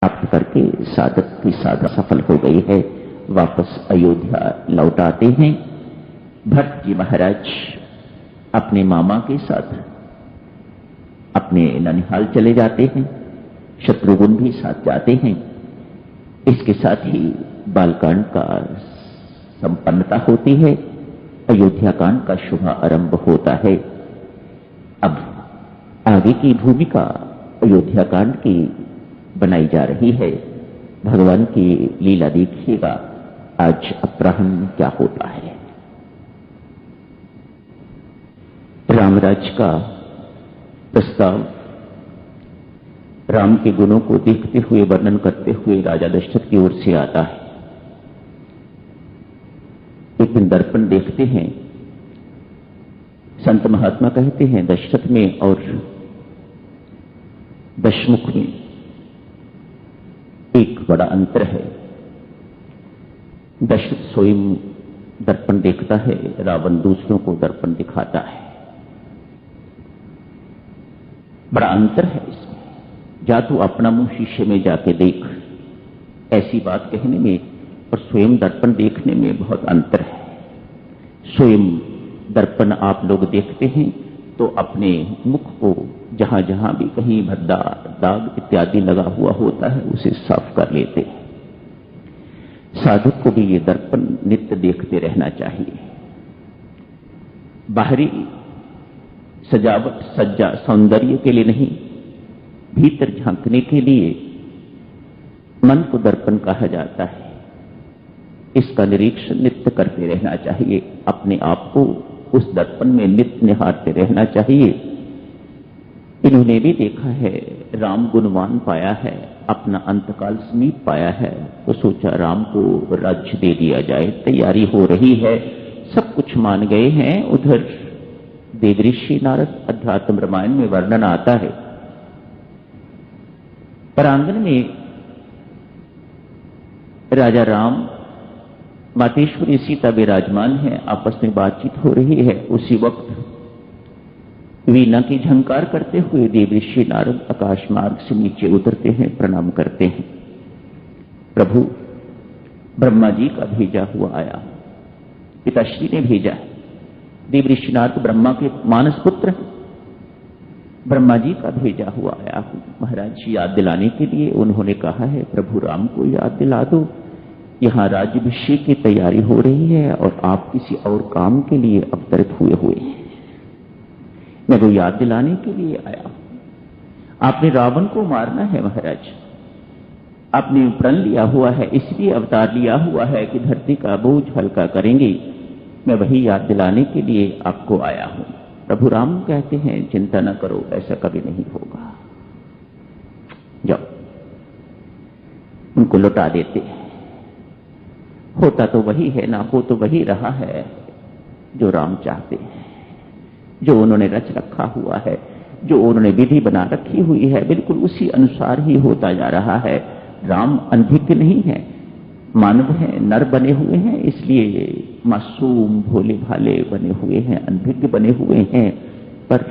प्राप्त करके साधक की साधना सफल हो गई है। वापस अयोध्या लौट आते हैं। भरत जी महाराज अपने मामा के साथ अपने ननिहाल चले जाते हैं। शत्रुघ्न भी साथ जाते हैं। इसके साथ ही बालकांड का संपन्नता होती है। अयोध्या कांड का शुभ आरंभ होता है। अब आगे की भूमिका अयोध्या कांड की बनाई जा रही है। भगवान की लीला देखिएगा आज अपराह्न में क्या होता है। रामराज का प्रस्ताव राम के गुणों को देखते हुए वर्णन करते हुए राजा दशरथ की ओर से आता है। एक दिन दर्पण देखते हैं। संत महात्मा कहते हैं दशरथ में और दशमुख में एक बड़ा अंतर है। दशरथ स्वयं दर्पण देखता है, रावण दूसरों को दर्पण दिखाता है। बड़ा अंतर है इसमें। जा तू अपना मुंह शीशे में जाके देख, ऐसी बात कहने में और स्वयं दर्पण देखने में बहुत अंतर है। स्वयं दर्पण आप लोग देखते हैं तो अपने मुख को जहां जहां भी कहीं भद्दा दाग इत्यादि लगा हुआ होता है उसे साफ कर लेते हैं। साधक को भी ये दर्पण नित्य देखते रहना चाहिए। बाहरी सजावट सज्जा सौंदर्य के लिए नहीं, भीतर झांकने के लिए मन को दर्पण कहा जाता है। इसका निरीक्षण नित्य करते रहना चाहिए। अपने आप को उस दर्पण में नित्य निहारते रहना चाहिए। इन्होंने भी देखा है, राम गुणवान पाया है, अपना अंतकाल समीप पाया है तो सोचा राम को राज्य दे दिया जाए। तैयारी हो रही है, सब कुछ मान गए हैं। उधर देवऋषि नारद अध्यात्म रामायण में वर्णन आता है। परांगण में राजा राम मातेश्वरी सीता विराजमान है, आपस में बातचीत हो रही है। उसी वक्त वीणा की झंकार करते हुए देवऋषि नारद आकाश मार्ग से नीचे उतरते हैं, प्रणाम करते हैं। प्रभु ब्रह्मा जी का भेजा हुआ आया, पिताश्री ने भेजा है। देवऋषि नारद ब्रह्मा के मानस पुत्र हैं। ब्रह्मा जी का भेजा हुआ आया हूं महाराज याद दिलाने के लिए। उन्होंने कहा है प्रभु राम को याद दिला दो, यहां राज्याभिषेक की तैयारी हो रही है और आप किसी और काम के लिए अवतरित हुए हैं। मैं वो याद दिलाने के लिए आया हूं। आपने रावण को मारना है महाराज, आपने प्रण लिया हुआ है, इसलिए अवतार लिया हुआ है कि धरती का बोझ हल्का करेंगे। मैं वही याद दिलाने के लिए आपको आया हूं। प्रभु राम कहते हैं चिंता न करो, ऐसा कभी नहीं होगा। जाओ, उनको लौटा देते हैं। होता तो वही है, ना हो तो वही रहा है जो राम चाहते हैं, जो उन्होंने रच रखा हुआ है, जो उन्होंने विधि बना रखी हुई है, बिल्कुल उसी अनुसार ही होता जा रहा है। राम अनभिज्ञ नहीं है, मानव है, नर बने हुए हैं, इसलिए मासूम भोले भाले बने हुए हैं, अनभिज्ञ बने हुए हैं, पर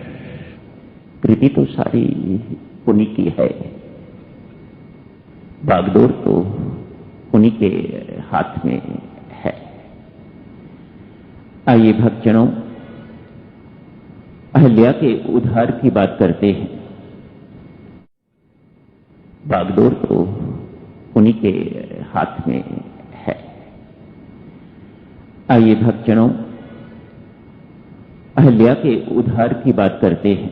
कृति तो सारी उन्हीं की है। बागडोर तो उन्हीं के हाथ में है। आइए भक्तजनों, अहल्या के उद्धार की बात करते हैं। बागडोर तो उन्हीं के हाथ में है। आइए भक्तजनों, अहल्या के उद्धार की बात करते हैं।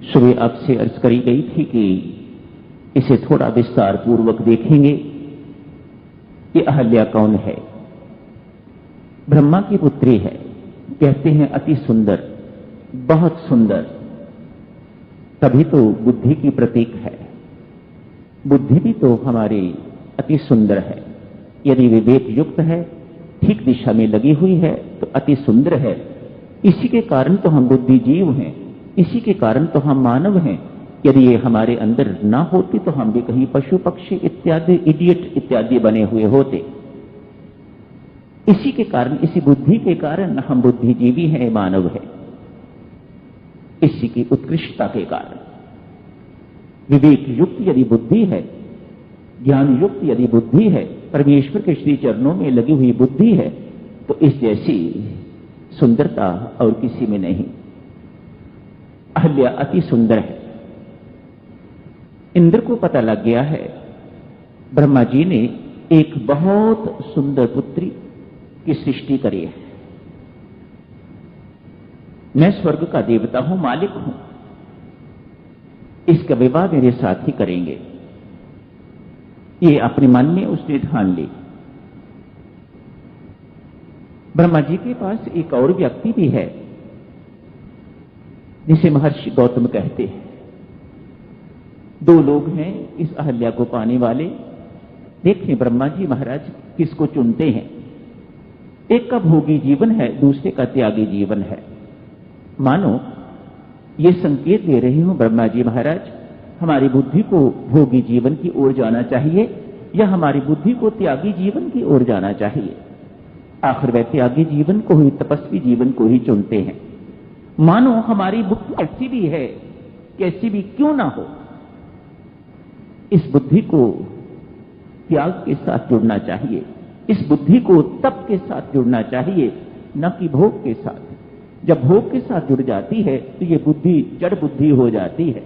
सुबह आपसे अर्ज करी गई थी कि इसे थोड़ा विस्तार पूर्वक देखेंगे कि अहल्या कौन है। ब्रह्मा की पुत्री है, कहते हैं अति सुंदर, बहुत सुंदर, तभी तो बुद्धि की प्रतीक है। बुद्धि भी तो हमारी अति सुंदर है। यदि विवेक युक्त है, ठीक दिशा में लगी हुई है तो अति सुंदर है। इसी के कारण तो हम बुद्धिजीव हैं, इसी के कारण तो हम मानव हैं। यदि ये हमारे अंदर ना होती तो हम भी कहीं पशु पक्षी इत्यादि इडियट इत्यादि बने हुए होते। इसी के कारण, इसी बुद्धि के कारण हम बुद्धिजीवी हैं, मानव है, इसी की उत्कृष्टता के कारण। विवेक युक्त यदि बुद्धि है, ज्ञान युक्त यदि बुद्धि है, परमेश्वर के श्री चरणों में लगी हुई बुद्धि है, तो इस जैसी सुंदरता और किसी में नहीं। अहल्या अति सुंदर है। इंद्र को पता लग गया है ब्रह्मा जी ने एक बहुत सुंदर पुत्री की सृष्टि करी है। मैं स्वर्ग का देवता हूं, मालिक हूं, इसका विवाह मेरे साथ ही करेंगे। ये अपने मन में उसने ठान ली। ब्रह्मा जी के पास एक और व्यक्ति भी है जिसे महर्षि गौतम कहते हैं। दो लोग हैं इस अहल्या को पाने वाले। देखिए ब्रह्मा जी महाराज किसको चुनते हैं। एक का भोगी जीवन है, दूसरे का त्यागी जीवन है। मानो ये संकेत दे रही हूं ब्रह्मा जी महाराज, हमारी बुद्धि को भोगी जीवन की ओर जाना चाहिए या हमारी बुद्धि को त्यागी जीवन की ओर जाना चाहिए। आखिर वह त्यागी जीवन को ही, तपस्वी जीवन को ही चुनते हैं। मानो हमारी बुद्धि कैसी भी है, कैसी भी क्यों ना हो, इस बुद्धि को त्याग के साथ जुड़ना चाहिए, इस बुद्धि को तप के साथ जुड़ना चाहिए, न कि भोग के साथ। जब भोग के साथ जुड़ जाती है तो ये बुद्धि जड़ बुद्धि हो जाती है।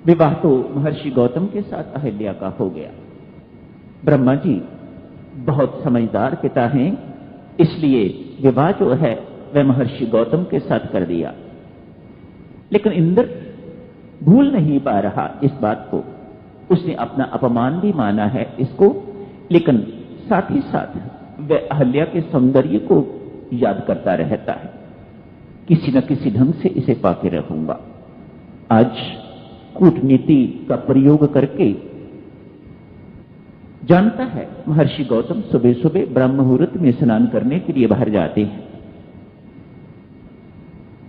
विवाह तो महर्षि गौतम के साथ अहल्या का हो गया। ब्रह्मा जी बहुत समझदार पिता हैं, इसलिए विवाह जो है वह महर्षि गौतम के साथ कर दिया। लेकिन इंद्र भूल नहीं पा रहा इस बात को। उसने अपना अपमान भी माना है इसको, लेकिन साथ ही साथ वह अहल्या के सौंदर्य को याद करता रहता है। किसी न किसी ढंग से इसे पाके रहूंगा। आज कूटनीति का प्रयोग करके जानता है महर्षि गौतम सुबह सुबह ब्रह्म मुहूर्त में स्नान करने के लिए बाहर जाते हैं।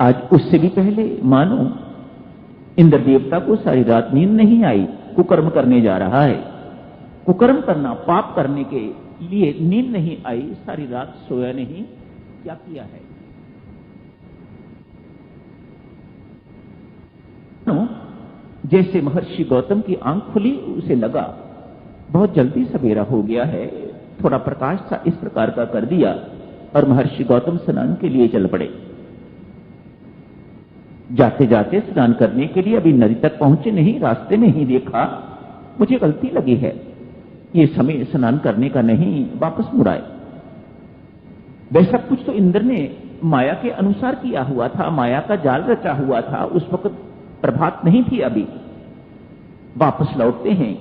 आज उससे भी पहले मानो इंद्र देवता को सारी रात नींद नहीं आई, कुकर्म करने जा रहा है। कुकर्म करना, पाप करने के लिए नींद नहीं आई, सारी रात सोया नहीं। क्या किया है? जैसे महर्षि गौतम की आंख खुली, उसे लगा बहुत जल्दी सवेरा हो गया है, थोड़ा प्रकाश सा इस प्रकार का कर दिया और महर्षि गौतम स्नान के लिए चल पड़े। जाते जाते स्नान करने के लिए अभी नदी तक पहुंचे नहीं, रास्ते में ही देखा मुझे गलती लगी है, ये समय स्नान करने का नहीं, वापस मुड़ाए। वैसा कुछ तो इंद्र ने माया के अनुसार किया हुआ था, माया का जाल रचा हुआ था। उस वक्त प्रभात नहीं थी अभी। वापस लौटते हैं